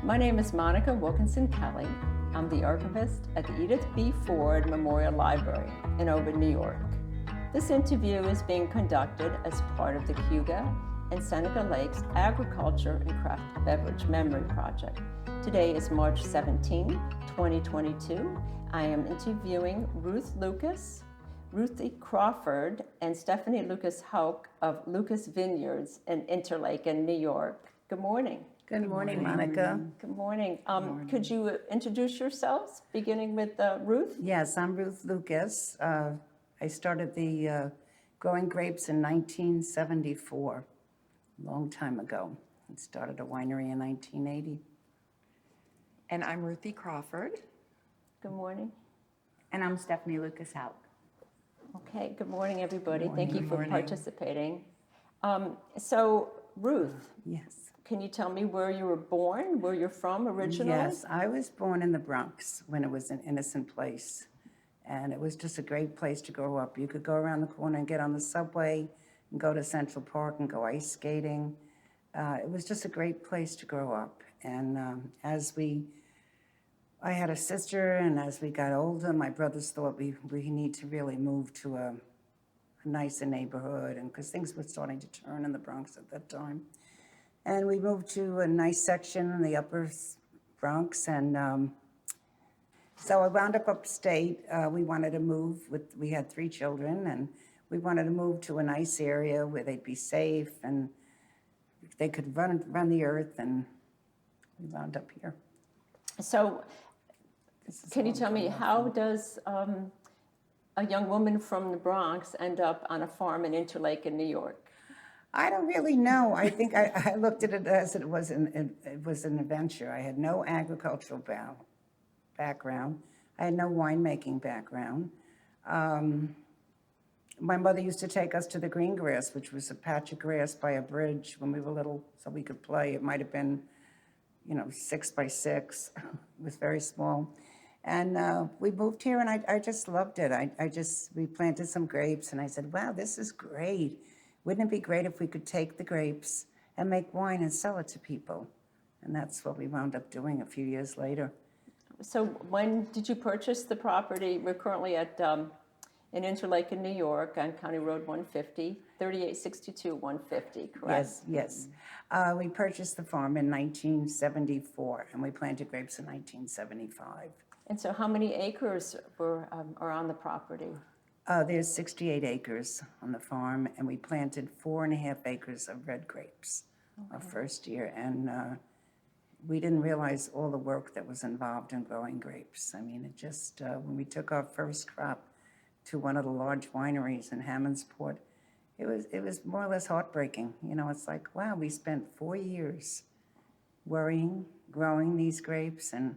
My name is Monica Wilkinson Kelly. I'm the archivist at the Edith B. Ford Memorial Library in Oakland, New York. This interview is being conducted as part of the Cayuga and Seneca Lakes Agriculture and Craft Beverage Memory Project. Today is March 17, 2022. I am interviewing Ruth Lucas, Ruthie Crawford, and Stephanie Lucas Hauk of Lucas Vineyards in Interlaken, New York. Good morning. Good morning, Monica. Good morning. Could you introduce yourselves, beginning with Ruth? Yes, I'm Ruth Lucas. I started the growing grapes in 1974, a long time ago. And started a winery in 1980. And I'm Ruthie Crawford. Good morning. And I'm Stephanie Lucas Hauk. Okay, good morning, everybody. Good morning. Thank you for Good morning. participating. So, Ruth, Yes. can you tell me where you were born, where you're from originally? Yes, I was born in the Bronx when it was an innocent place. And it was just a great place to grow up. You could go around the corner and get on the subway and go to Central Park and go ice skating. It was just a great place to grow up. And I had a sister, and as we got older, my brothers thought we need to really move to a nicer neighborhood, and because things were starting to turn in the Bronx at that time. And we moved to a nice section in the upper Bronx, and so I wound up upstate. We wanted to move we had 3 children, and we wanted to move to a nice area where they'd be safe and they could run the earth, and we wound up here. So, can you tell me, how does a young woman from the Bronx end up on a farm in Interlaken, New York? I don't really know. I think I looked at it as it was an adventure. I had no agricultural background. I had no winemaking background. My mother used to take us to the green grass, which was a patch of grass by a bridge when we were little, so we could play. It might have been, 6 by 6. It was very small. And we moved here, and I just loved it. We planted some grapes, and I said, wow, this is great. Wouldn't it be great if we could take the grapes and make wine and sell it to people? And that's what we wound up doing a few years later. So, when did you purchase the property? We're currently in Interlaken, New York, on County Road 150, 3862 150, correct? Yes. We purchased the farm in 1974, and we planted grapes in 1975. And so, how many acres are on the property? There's 68 acres on the farm, and we planted 4.5 acres of red grapes our first year. And we didn't realize all the work that was involved in growing grapes. I mean, it just, when we took our first crop to one of the large wineries in Hammondsport, it was more or less heartbreaking. It's like, wow, we spent 4 years worrying, growing these grapes, and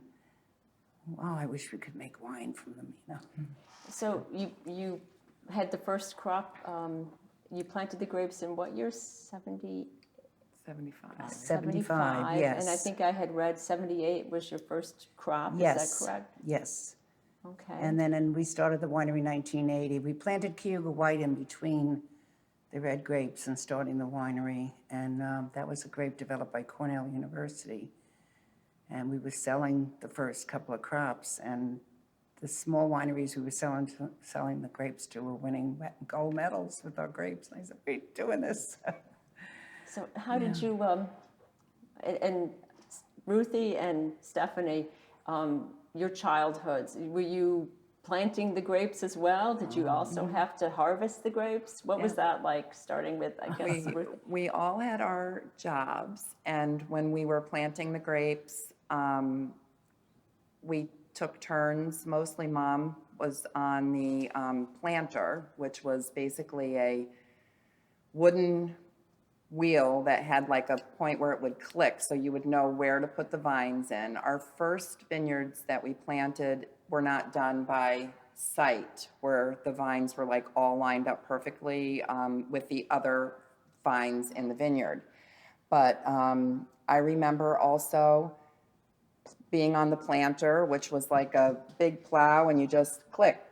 wow, I wish we could make wine from them, So, you had the first crop, you planted the grapes in what year? 75? 75, yes. And I think I had read 78 was your first crop, Yes. is that correct? Yes. Okay. And then we started the winery in 1980. We planted Cayuga White in between the red grapes and starting the winery. And that was a grape developed by Cornell University. And we were selling the first couple of crops. And the small wineries we were selling the grapes to were winning gold medals with our grapes. And I said, we're doing this. So how did you, and Ruthie and Stephanie, your childhoods, were you planting the grapes as well? Did you also have to harvest the grapes? What was that like, starting with, I guess, Ruthie? We all had our jobs, and when we were planting the grapes, we took turns. Mostly Mom was on the planter, which was basically a wooden wheel that had like a point where it would click so you would know where to put the vines in. Our first vineyards that we planted were not done by sight, where the vines were like all lined up perfectly with the other vines in the vineyard. But I remember also being on the planter, which was like a big plow, and you just click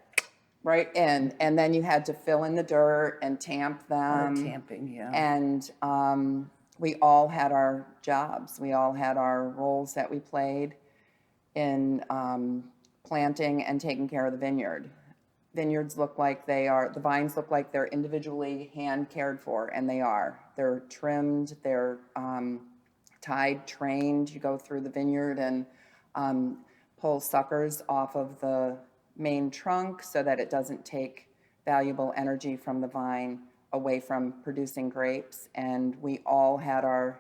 right in, and then you had to fill in the dirt and tamp them. Tamping, yeah. And we all had our jobs. We all had our roles that we played in planting and taking care of the vineyard. Vineyards look like the vines look like they're individually hand cared for, and they are. They're trimmed, they're tied, trained. You go through the vineyard and pull suckers off of the main trunk so that it doesn't take valuable energy from the vine away from producing grapes. And we all had our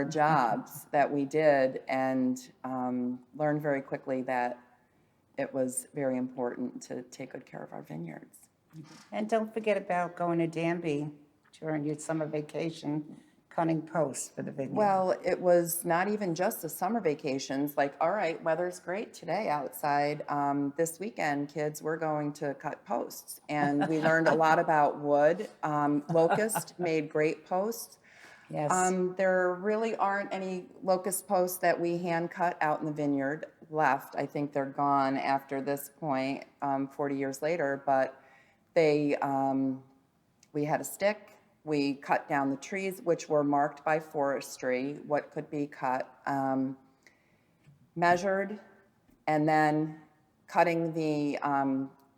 jobs that we did, and learned very quickly that it was very important to take good care of our vineyards. And don't forget about going to Danby during your summer vacation, cutting posts for the vineyard. Well, it was not even just the summer vacations. Like, all right, weather's great today outside. This weekend, kids, we're going to cut posts. And we learned a lot about wood. Locust made great posts. Yes. There really aren't any locust posts that we hand cut out in the vineyard left. I think they're gone after this point, 40 years later. But we had a stick. We cut down the trees, which were marked by forestry, what could be cut, measured, and then cutting the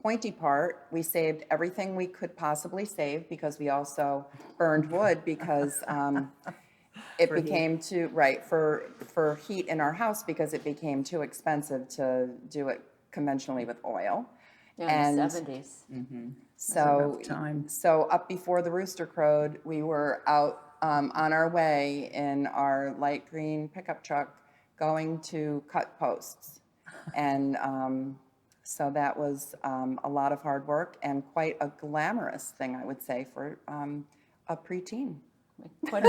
pointy part. We saved everything we could possibly save because we also burned wood because it became too, for heat in our house because it became too expensive to do it conventionally with oil. Yeah, in the 70s. So up before the rooster crowed, we were out on our way in our light green pickup truck going to cut posts. And so that was a lot of hard work and quite a glamorous thing, I would say, for a preteen. Quite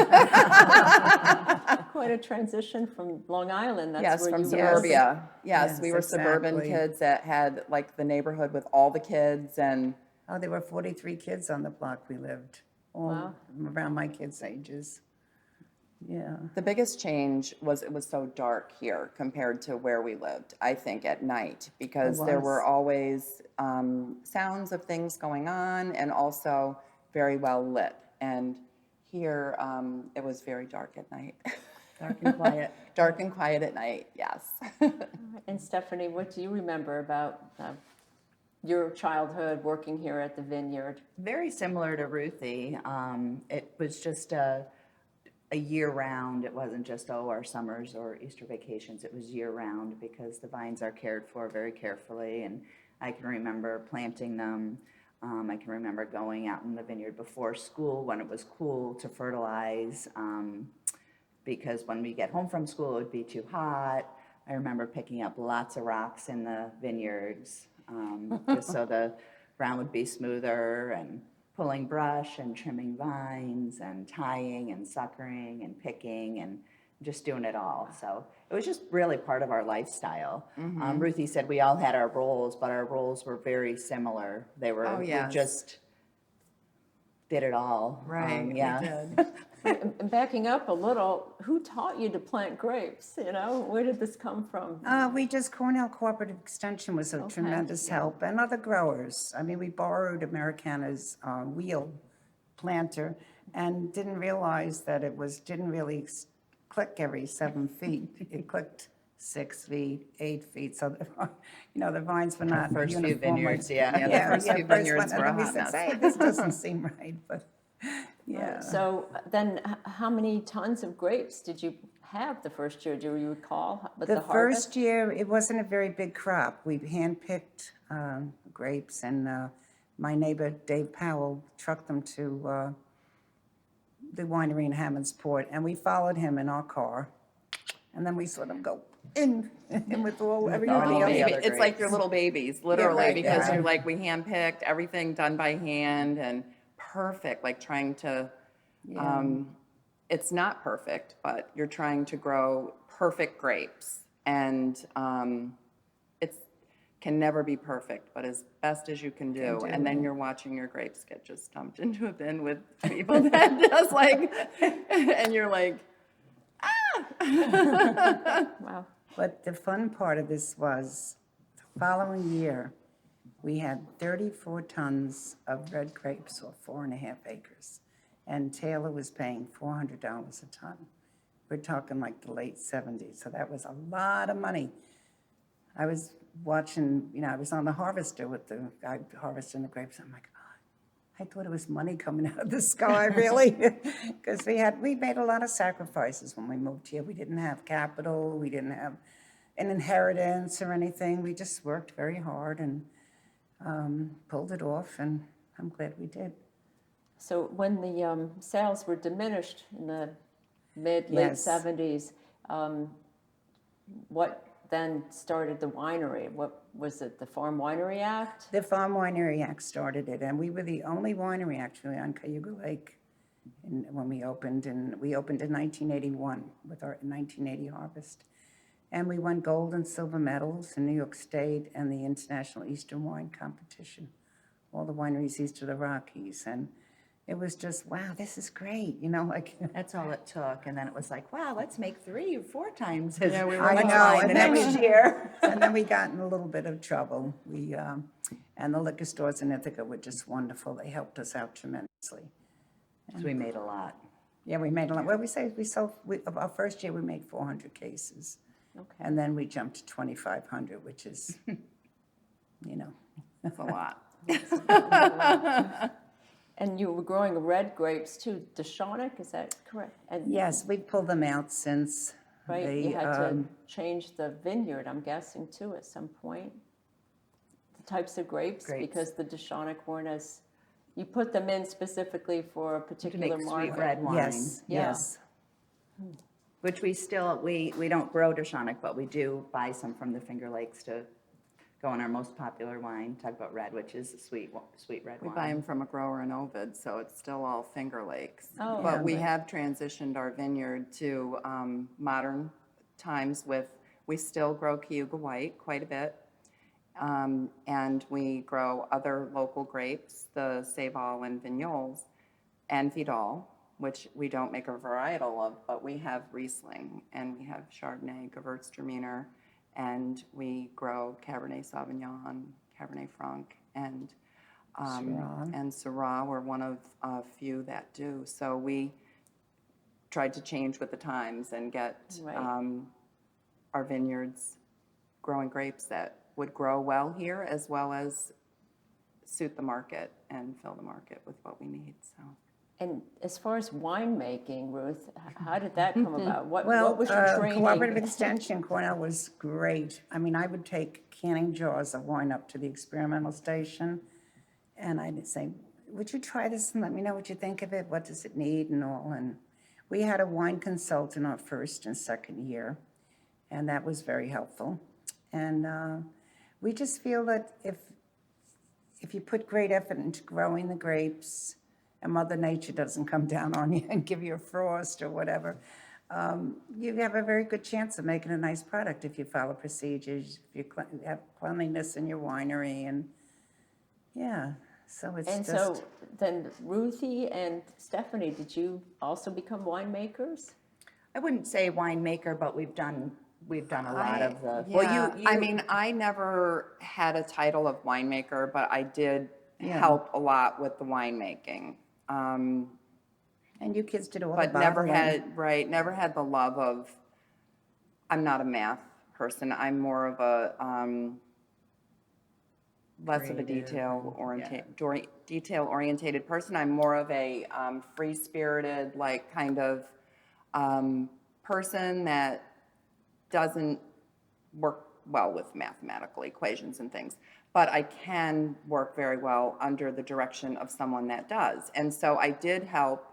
a transition from Long Island. That's Yes, where from you suburbia. Yes, Yes, we were suburban exactly. kids that had like the neighborhood with all the kids, and Oh, there were 43 kids on the block we lived, all Wow. around my kids' ages. Yeah. the biggest change was it was so dark here compared to where we lived, I think, at night, because there was. were always sounds of things going on and also very well lit. And here it was very dark at night. Dark and quiet. Dark and quiet at night, yes. And Stephanie, what do you remember about your childhood working here at the vineyard? Very similar to Ruthie. It was just a year-round. It wasn't just, our summers or Easter vacations. It was year-round because the vines are cared for very carefully, and I can remember planting them. I can remember going out in the vineyard before school when it was cool to fertilize, because when we get home from school, it would be too hot. I remember picking up lots of rocks in the vineyards, just so the ground would be smoother, and pulling brush and trimming vines and tying and suckering and picking and just doing it all. So it was just really part of our lifestyle. Ruthie said we all had our roles, but our roles were very similar. They were, Oh, we yes. just did it all. Yeah. And backing up a little, who taught you to plant grapes? You know, where did this come from? Cornell Cooperative Extension was a tremendous help, and other growers. I mean, we borrowed Americana's wheel planter and didn't realize that didn't really click every 7 feet. It clicked 6 feet, 8 feet. So, the vines were not First few uniformly- vineyards, yeah. Yeah, the first few vineyards one, were a and then we hot said, mess. "Hey, this doesn't seem right," but yeah. So then how many tons of grapes did you have the first year? Do you recall? With The harvest? first year, it wasn't a very big crop. We handpicked grapes, and my neighbor, Dave Powell, trucked them to the winery in Hammondsport, and we followed him in our car, and then we saw them go in with everybody all else. the other It's like your little babies, literally, right, because yeah. you're like, we handpicked everything done by hand and perfect, like trying to, it's not perfect, but you're trying to grow perfect grapes. And it can never be perfect, but as best as you can do. And then you're watching your grapes get just dumped into a bin with people that just like, and you're like, Wow. But the fun part of this was, the following year, we had 34 tons of red grapes, or 4.5 acres. and Taylor was paying $400 a ton. We're talking like the late 70s, so that was a lot of money. I was watching, I was on the harvester with the guy harvesting the grapes. I'm like, I thought it was money coming out of the sky, really, because we made a lot of sacrifices when we moved here. We didn't have capital, we didn't have an inheritance or anything. We just worked very hard and pulled it off, and I'm glad we did. So when the sales were diminished in the late Yes. 70s, what then started the winery? What was it, the Farm Winery Act? The Farm Winery Act started it, and we were the only winery actually on Cayuga Lake when we opened. And we opened in 1981 with our 1980 harvest. And we won gold and silver medals in New York State and the International Eastern Wine Competition, all the wineries east of the Rockies. And it was just, wow, this is great, like. That's all it took, and then it was like, wow, let's make 3 or 4 times as Yeah, we were I much know, wine and the then next we- year. And then we got in a little bit of trouble. And the liquor stores in Ithaca were just wonderful. They helped us out tremendously. So we made a lot. Yeah, we made a lot. Well, our first year we made 400 cases. Okay. And then we jumped to 2,500, which is, That's a lot. And you were growing red grapes too, Deshonic, is that correct? And Yes, we've pulled them out since right, they, you had to change the vineyard, I'm guessing, too, at some point. The types of grapes, Grapes. because the Deshonic weren't as, you put them in specifically for a To particular make market. sweet red wine. yes, Yeah. yes. Which we still, we don't grow Deshonic, but we do buy some from the Finger Lakes to go on our most popular wine, talk about red, which is a sweet red We wine. buy them from a grower in Ovid, so it's still all Finger Lakes. Oh, But we okay. have transitioned our vineyard to modern times we still grow Cayuga White quite a bit. And we grow other local grapes, the Seyval and Vignoles, and Vidal, which we don't make a varietal of, but we have Riesling, and we have Chardonnay, Gewürztraminer, and we grow Cabernet Sauvignon, Cabernet Franc, and Syrah. We're one of a few that do. So we tried to change with the times and get Right. our vineyards growing grapes that would grow well here, as well as suit the market and fill the market with what we need. So. And as far as winemaking, Ruth, how did that come about? What Well, was your training? Cooperative Extension, Cornell was great. I mean, I would take canning jars of wine up to the experimental station, and I'd say, would you try this and let me know what you think of it? What does it need and all? And we had a wine consultant our first and second year, and that was very helpful. And we just feel that if you put great effort into growing the grapes, and Mother Nature doesn't come down on you and give you a frost or whatever, you have a very good chance of making a nice product if you follow procedures, if you have cleanliness in your winery, and yeah, so it's And just. so then Ruthie and Stephanie, did you also become winemakers? I wouldn't say winemaker, but we've done a lot of the. Yeah, I mean, I never had a title of winemaker, but I did help a lot with the winemaking. And you kids did all the But never bottling. never had the love of, I'm not a math person. I'm more of a, less of a detail-orientated person. I'm more of a free-spirited, like, kind of person that doesn't work well with mathematical equations and things. But I can work very well under the direction of someone that does. And so I did help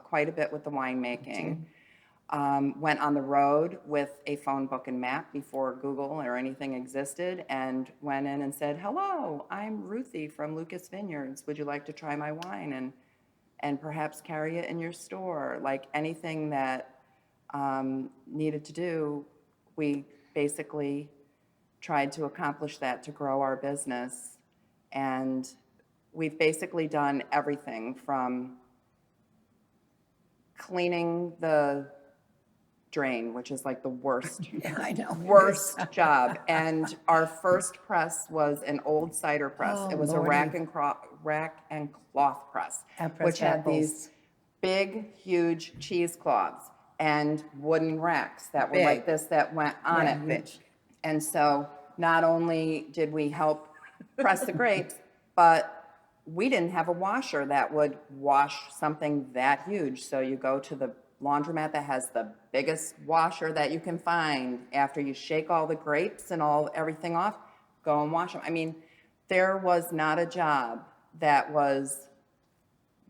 quite a bit with the winemaking. Went on the road with a phone book and map before Google or anything existed, and went in and said, hello, I'm Ruthie from Lucas Vineyards. Would you like to try my wine and perhaps carry it in your store? Like anything that needed to do, we basically tried to accomplish that to grow our business. And we've basically done everything from cleaning the drain, which is like the worst, I know. worst job. And our first press was an old cider press. Oh, It was a Lordy. rack and cloth press, I pressed which had apples. these big, huge cheesecloths and wooden racks that were like Big. this that went on Yeah, it. huge. And so not only did we help press the grapes, but we didn't have a washer that would wash something that huge. So you go to the laundromat that has the biggest washer that you can find. After you shake all the grapes and everything off, go and wash them. I mean, there was not a job that was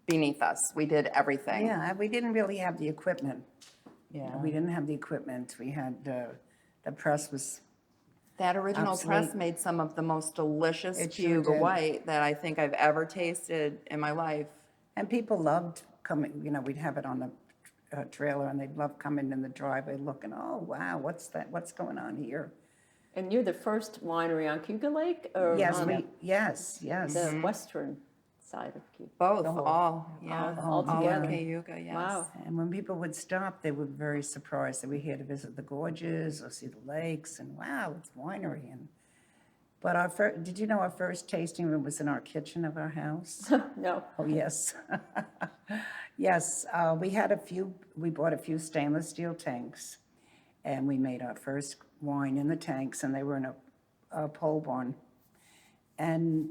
beneath us. We did everything. Yeah, we didn't really have the equipment. Yeah. We didn't have the equipment. We had, the press was, That original press Obsolete. made some of the most delicious It sure Cayuga did. White that I think I've ever tasted in my life. and people loved coming, we'd have it on the trailer, and they'd love coming in the driveway looking, oh, wow, what's that, what's going on here? And you're the first winery on Cayuga Lake, or Yes, on yes. the western side of Cayuga? Both, yeah. all together. Cayuga, yes. Wow. And when people would stop, they were very surprised that we here to visit the gorges or see the lakes, and wow, it's winery. But did you know our first tasting room was in our kitchen of our house? No. Oh, yes. Yes, we bought a few stainless steel tanks, and we made our first wine in the tanks, and they were in a pole barn. And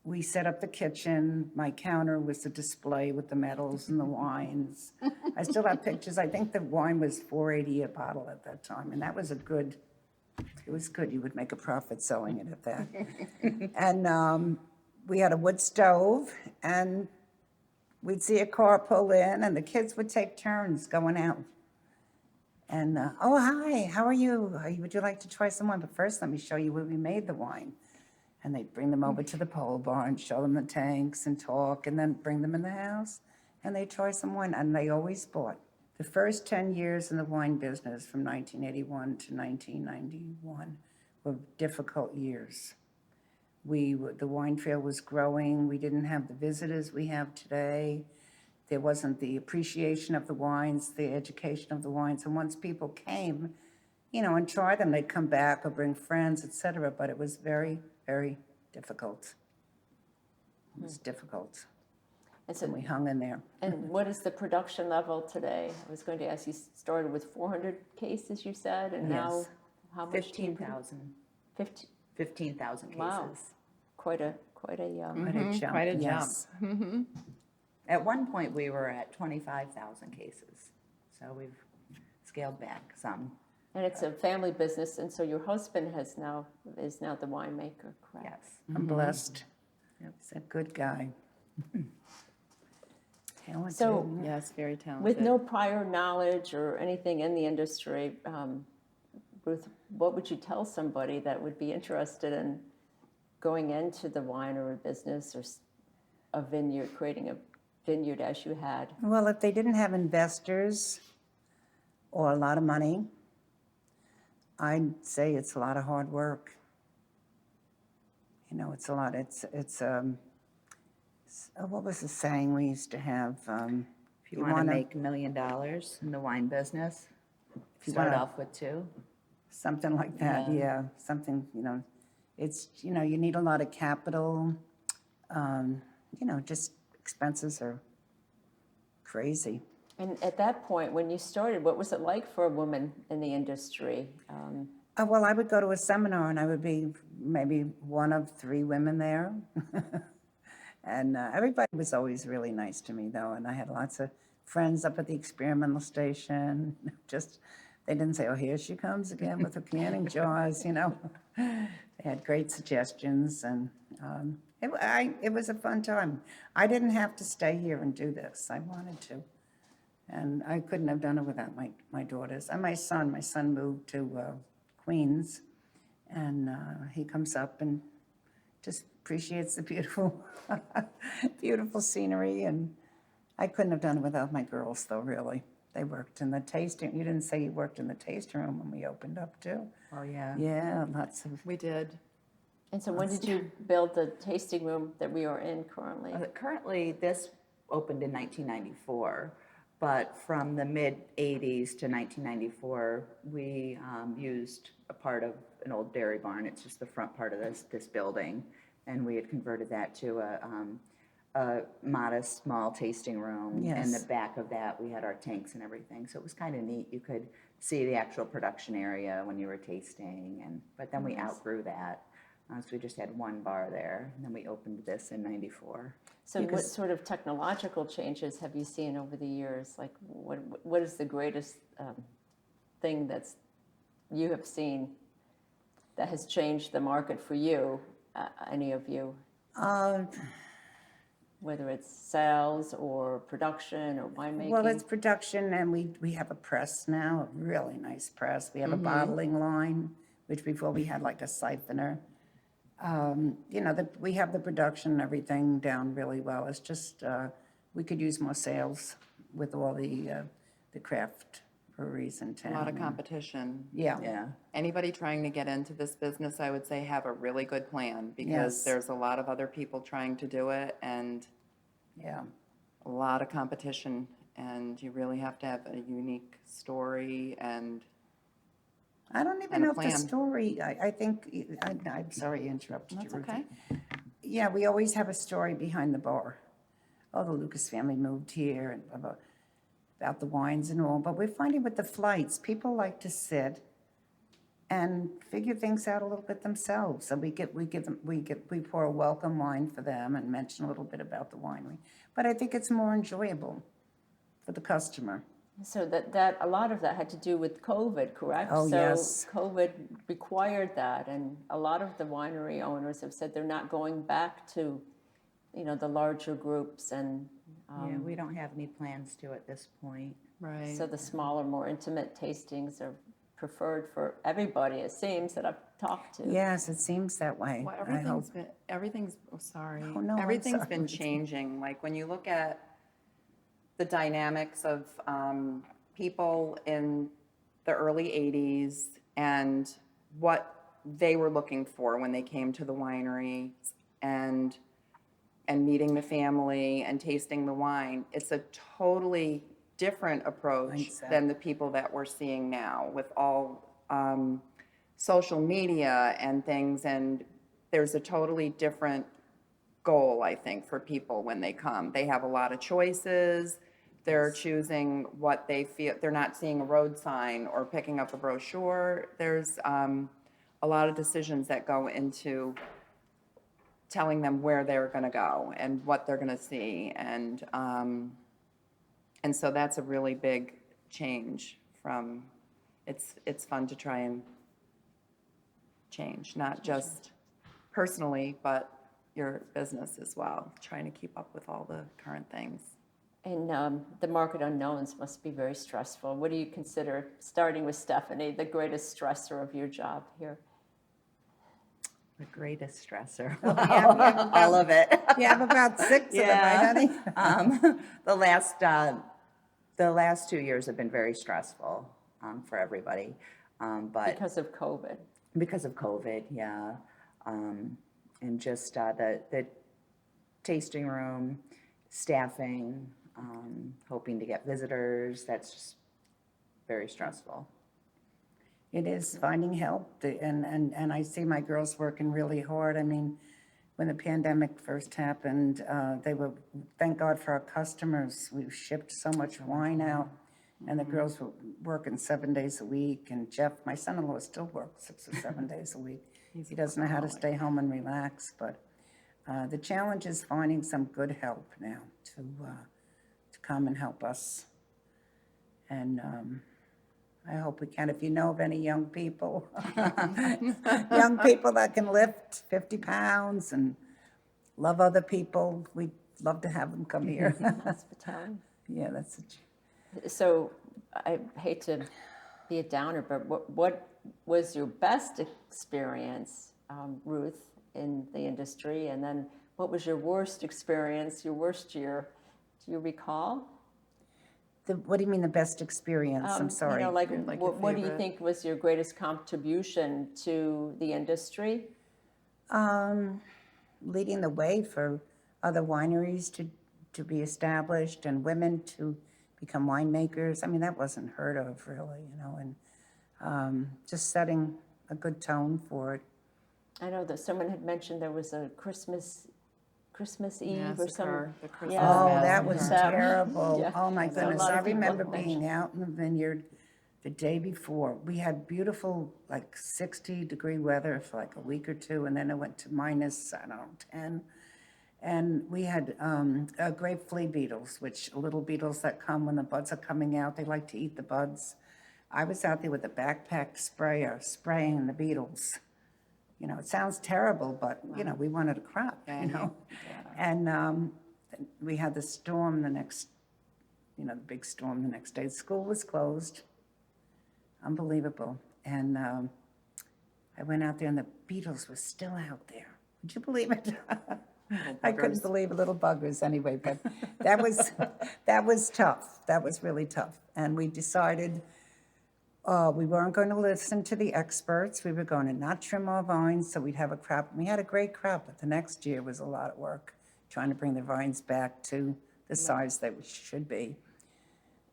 we set up the kitchen. My counter was the display with the medals and the wines. I still have pictures. I think the wine was $4.80 a bottle at that time, and that was it was good. You would make a profit selling it at that. And we had a wood stove, and we'd see a car pull in, and the kids would take turns going out. And, oh, hi, how are you? Would you like to try some wine? But first, let me show you where we made the wine. And they'd bring them over to the pole barn, show them the tanks and talk, and then bring them in the house, and they'd try some wine, and they always bought. The first 10 years in the wine business, from 1981 to 1991, were difficult years. The wine trail was growing. We didn't have the visitors we have today. There wasn't the appreciation of the wines, the education of the wines. And once people came, and tried them, they'd come back or bring friends, et cetera. But it was very, very difficult. It was difficult. And so, And we hung in there. and what is the production level today? I was going to ask, you started with 400 cases, you said, and now Yes. how much? do you produce? 15,000. 50. 15,000 cases. Wow. Quite a Quite a jump. quite a yes. At one point, we were at 25,000 cases, so we've scaled back some. And it's a family business, and so your husband is now the winemaker, correct? Yes. I'm blessed. He's a good guy. Talented. So, Yes, very talented. with no prior knowledge or anything in the industry, Ruth, what would you tell somebody that would be interested in going into the winery business or a vineyard, creating a vineyard as you had? Well, if they didn't have investors or a lot of money, I'd say it's a lot of hard work. It's a lot. What was the saying we used to have? If you want to make $1 million in the wine business, you start wanna- off with 2. Something like that, yeah. Something, it's, you need a lot of capital. Just expenses are crazy. And at that point, when you started, what was it like for a woman in the industry? Well, I would go to a seminar, and I would be maybe one of 3 women there. And everybody was always really nice to me, though, and I had lots of friends up at the experimental station. They didn't say, oh, here she comes again with her canning jars, They had great suggestions, and it was a fun time. I didn't have to stay here and do this. I wanted to. And I couldn't have done it without my daughters. And my son moved to Queens, and he comes up and just appreciates the beautiful, beautiful scenery. And I couldn't have done it without my girls, though, really. They worked in the tasting. You didn't say you worked in the tasting room when we opened up, too. Oh, yeah. Yeah, lots of. We did. And so when did you build the tasting room that we are in currently? Currently, this opened in 1994, but from the mid-'80s to 1994, we used a part of an old dairy barn. It's just the front part of this building, and we had converted that to a modest, small tasting room. And Yes. the back of that, we had our tanks and everything. So it was kind of neat. You could see the actual production area when you were tasting. But then we outgrew that. So we just had one bar there. And then we opened this in '94. So what sort of technological changes have you seen over the years? Like what is the greatest thing that's you have seen that has changed the market for you, any of you? Whether it's sales or production or winemaking? Well, it's production, and we have a press now, a really nice press. We have a bottling line, which before we had like a siphoner. We have the production and everything down really well. It's just, we could use more sales with all the craft breweries in town. A lot of competition. Yeah. Yeah. Anybody trying to get into this business, I would say, have a really good plan, because Yes. there's a lot of other people trying to do it, and Yeah. a lot of competition, and you really have to have a unique story. And I don't even And a know if the plan. story, I think, I'm sorry I interrupted you. that's Ruthie. okay. Yeah, we always have a story behind the bar. Oh, the Lucas family moved here and blah, blah, about the wines and all. But we're finding with the flights, people like to sit and figure things out a little bit themselves. So we pour a welcome wine for them and mention a little bit about the winery. But I think it's more enjoyable for the customer. So that a lot of that had to do with COVID, correct? Oh, so yes. COVID required that, and a lot of the winery owners have said they're not going back to, the larger groups, and Yeah, we don't have any plans to at this point. Right. so the smaller, more intimate tastings are preferred for everybody. It seems that I've talked to. Yes, it seems that way. Well, I hope. sorry. Oh, no, I'm Everything's sorry. been changing. Like, when you look at the dynamics of people in the early 80s and what they were looking for when they came to the winery, and meeting the family and tasting the wine, it's a totally different approach Mindset. than the people that we're seeing now with all social media and things. And there's a totally different goal, I think, for people when they come. They have a lot of choices. They're choosing what they feel. They're not seeing a road sign or picking up a brochure. There's a lot of decisions that go into telling them where they're going to go and what they're going to see. And so that's a really big change from, it's fun to try and change, not just personally, but your business as well, trying to keep up with all the current things. And the market unknowns must be very stressful. What do you consider, starting with Stephanie, the greatest stressor of your job here? The greatest stressor. we have All of it. You have about 6 of them, right, honey? The last 2 years have been very stressful for everybody. But Because of COVID. because of COVID, yeah. And just the tasting room, staffing, hoping to get visitors, that's just very stressful. It is finding help, and I see my girls working really hard. I mean, when the pandemic first happened, thank God for our customers. We shipped so much wine out, and the girls were working 7 days a week. And Jeff, my son-in-law, still works 6 or 7 days a week. He doesn't know how to stay home and relax, but the challenge is finding some good help now to come and help us. And I hope we can. If you know of any young people, young people that can lift 50 pounds and love other people, we'd love to have them come here. Hospitality. Yeah, that's it. So I hate to be a downer, but what was your best experience, Ruth, in the industry? And then what was your worst experience, your worst year? Do you recall? What do you mean the best experience? I'm sorry. Like your what do you favorite. think was your greatest contribution to the industry? Leading the way for other wineries to be established and women to become winemakers. I mean, that wasn't heard of really, and just setting a good tone for it. I know that someone had mentioned there was a Christmas Christmas Eve Yes, or some. the Christmas Yeah. Oh, massacre. that was Massacre. terrible. Yeah. Oh, my So a goodness. lot I of people remember have being mentioned. out in the vineyard the day before. We had beautiful, like 60-degree weather for like a week or two, and then it went to minus, I don't know, 10. And we had grape flea beetles, which little beetles that come when the buds are coming out. They like to eat the buds. I was out there with a backpack sprayer spraying the beetles. You know, it sounds terrible, but, you know, we wanted a crop, Yeah, you know. And we had the storm the next, you know, the big storm the next day. School was closed. Unbelievable. And I went out there and the beetles were still out there. Would you believe it? I couldn't believe it, little buggers anyway, but that was tough. That was really tough. And we decided we weren't going to listen to the experts. We were going to not trim our vines so we'd have a crop. We had a great crop, but the next year was a lot of work trying to bring the vines back to the size they should be.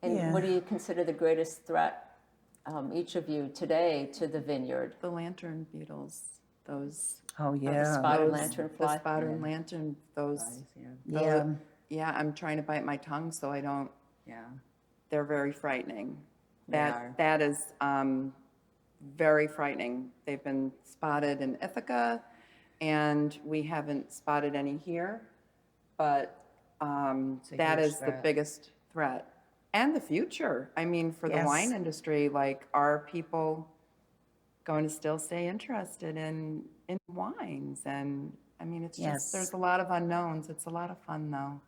And what do you consider the greatest threat, each of you, today to the vineyard? The lantern beetles, those. Oh, The yeah. spotted those- lanternfly? The spotted lantern, those. Yeah. Yeah, I'm trying to bite my tongue so I don't, Yeah. they're very frightening. They are. That is very frightening. They've been spotted in Ithaca, and we haven't spotted any here, but that huge is the threat. biggest threat. And the future. I mean, for the Yes. wine industry, like, are people going to still stay interested in wines? And, I mean, it's Yes. just, there's a lot of unknowns. It's a lot of fun, though.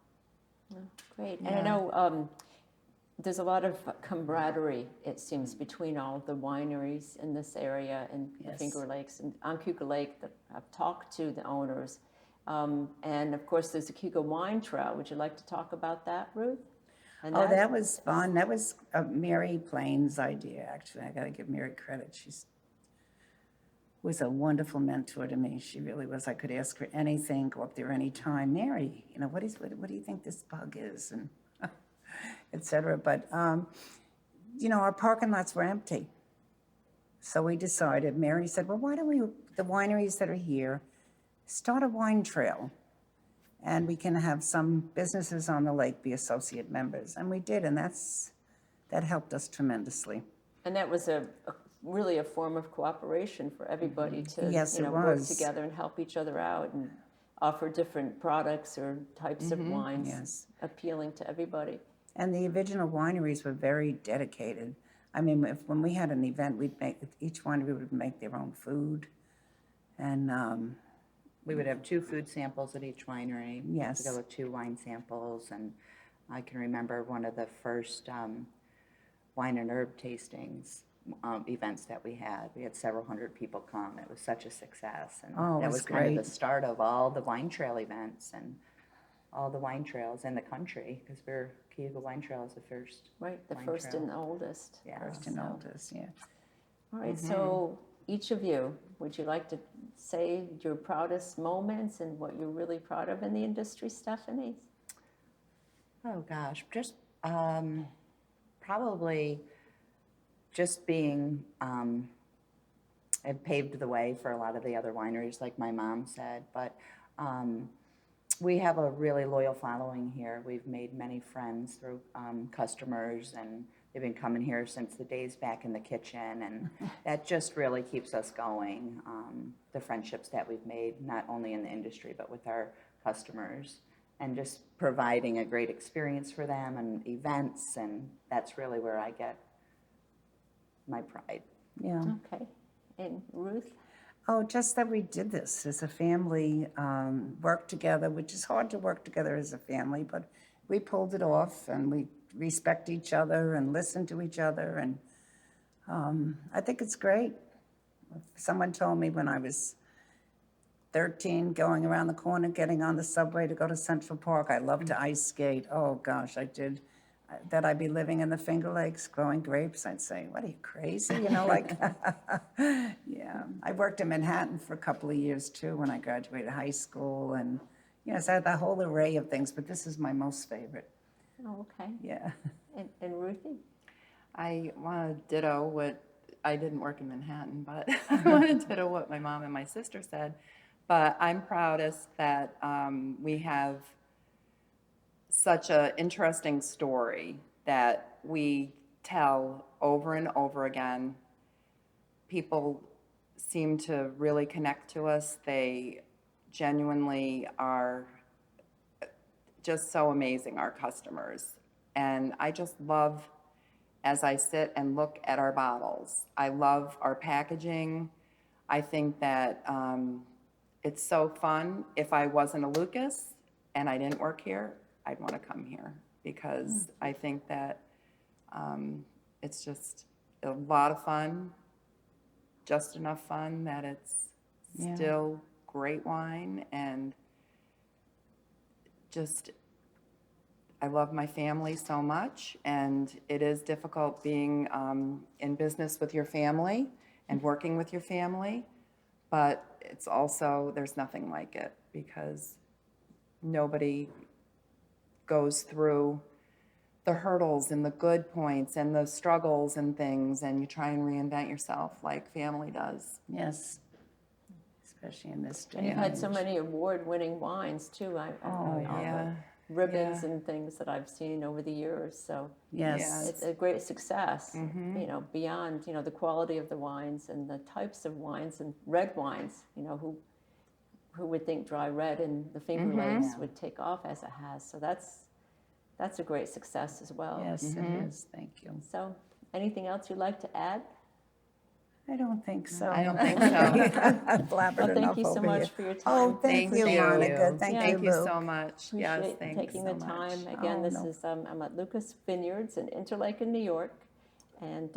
Great. And I know there's a lot of camaraderie, it seems, between all of the wineries in this area and the Yes. Finger Lakes and on Cuca Lake. That I've talked to the owners. And of course, there's the Cuca Wine Trail. Would you like to talk about that, Ruth? And Oh, that was fun. That was Mary Plain's idea, actually. I got to give Mary credit. She was a wonderful mentor to me. She really was. I could ask her anything, go up there anytime. Mary, you know, what do you think this bug is? And et cetera. But, you know, our parking lots were empty. So we decided, Mary said, well, why don't we, the wineries that are here, start a wine trail? And we can have some businesses on the lake be associate members. And we did, and that helped us tremendously. And that was really a form of cooperation for everybody to Yes, it work was. together and help each other out and offer different products or types of wines, Yes. appealing to everybody. And the original wineries were very dedicated. I mean, when we had an event, each winery would make their own food. And We would have 2 food samples at each winery. Yes. To go with 2 wine samples, and I can remember one of the first wine and herb tastings events that we had. We had several hundred people come. It was such a success, and Oh, it that was was kind of great. the start of all the wine trail events and all the wine trails in the country, because Cuba Wine Trail is the first. Right, the wine first trail. and oldest. Yeah. first and oldest, yeah. All right, so each of you, would you like to say your proudest moments and what you're really proud of in the industry, Stephanie? Oh, gosh, just probably just being, it paved the way for a lot of the other wineries, like my mom said, but we have a really loyal following here. We've made many friends through customers, and they've been coming here since the days back in the kitchen, and that just really keeps us going. The friendships that we've made, not only in the industry, but with our customers, and just providing a great experience for them and events, and that's really where I get my pride. Yeah. Okay, and Ruth? Oh, just that we did this as a family, worked together, which is hard to work together as a family, but we pulled it off, and we respect each other and listen to each other, and I think it's great. Someone told me when I was 13, going around the corner, getting on the subway to go to Central Park, I loved to ice skate. Oh, gosh, I did. That I'd be living in the Finger Lakes growing grapes, I'd say, what are you, crazy? You know, like, yeah. I worked in Manhattan for a couple of years, too, when I graduated high school, and, you know, so I had the whole array of things, but this is my most favorite. Oh, okay. Yeah. And Ruthie? I want to ditto what, I didn't work in Manhattan, but I want to ditto what my mom and my sister said. But I'm proudest that we have such an interesting story that we tell over and over again. People seem to really connect to us. They genuinely are just so amazing, our customers. And I just love, as I sit and look at our bottles, I love our packaging. I think that it's so fun. If I wasn't a Lucas and I didn't work here, I'd want to come here because I think that it's just a lot of fun, just enough fun that it's still great wine, and just I love my family so much, and it is difficult being in business with your family and working with your family, but it's also, there's nothing like it because nobody goes through the hurdles and the good points and the struggles and things, and you try and reinvent yourself like family does. Yes, especially in this day And you've and had so age. many award-winning wines too. All yeah. the ribbons Yeah. and things that I've seen over the years. So Yes. it's a great success. You know, beyond the quality of the wines and the types of wines and red wines. You know, who would think dry red and the Finger Lakes would take off as it has. So that's a great success as well. Yes, it is. Thank you. So anything else you'd like to add? I don't think so. I don't think so. I've blabbered Well, thank enough you so over much here. for your time. Oh, thank you, Monica. Thank you, Thank you Luke. so much. Appreciate Yes, thanks taking so the much. time. Again, Oh, this no. is I'm at Lucas Vineyards in Interlake in New York, and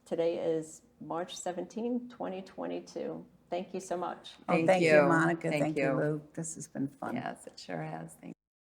today is March 17, 2022. Thank you so much. Oh, thank you, you. Monica. Thank Thank you, you. Luke. This has been fun. Yes, it sure has. Thank